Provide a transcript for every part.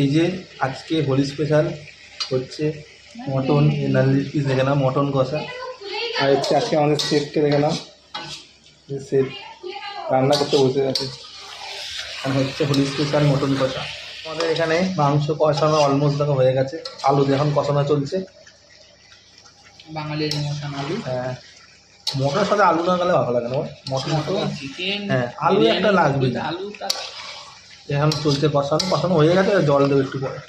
এই যে আজকে হোলি স্পেশাল হচ্ছে মটন, 40 পিস দেখে নাও মটন কষা। আর হচ্ছে আজকে আমাদের শেফকে দেখে নাও, শেফ রান্না করতে বসে গেছে। আর হচ্ছে হোলি স্পেশাল মটন কষা। আমাদের এখানে মাংস কষানো অলমোস্ট দেখা হয়ে গেছে, আলু এখন কষানো চলছে। বাঙালির মটন আলু, হ্যাঁ, মটনের সাথে আলু না গেলে ভালো লাগে না মটন তো। চিকেন, হ্যাঁ, আলু একটা লাগবে। আলু এখন চলছে কষানো, কষানো হয়ে গেছে, জল দেবো একটু পরে।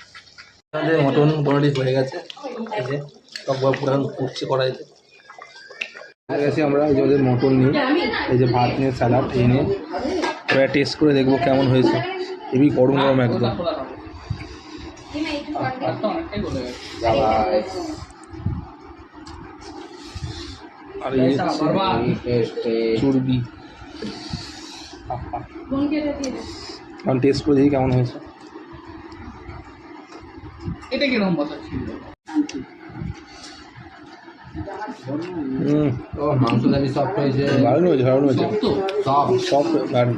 আমাদের মটন মোটামুটি হয়ে গেছে, এই যে টকবক পুরো এখন ফুটছে কড়াইতে। হয়ে গেছে আমরা এই যে ওদের মটন নিয়ে, এই যে ভাত নিয়ে স্যালাড এই নিয়ে ওরা টেস্ট করে দেখবো কেমন হয়েছে। হেবি গরম গরম একদম। আর এই চর্বি, এখন টেস্ট করে দেখি কেমন হয়েছে। এটা কিরকম কথা ছিল? মাংস দাবি সফট হয়েছে, দারুণ হয়েছে, দারুণ হয়েছে, সব দারুণ।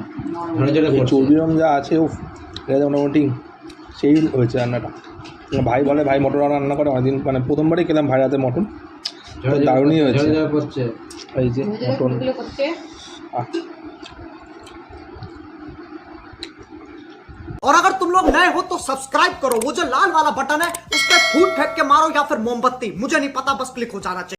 চর্বির রকম যা আছে ও মোটামুটি সেই হয়েছে রান্নাটা। ভাই বলে, ভাই মটন রান্না করে অনেকদিন, মানে প্রথমবারই খেলাম ভাই হাতে মটন, দারুণই হয়েছে। এই যে মটন, और अगर तुम लोग नए हो तो सब्सक्राइब करो, वो जो लाल वाला बटन है उस पर फूट फेंक के मारो या फिर मोमबत्ती, मुझे नहीं पता, बस क्लिक हो जाना चाहिए।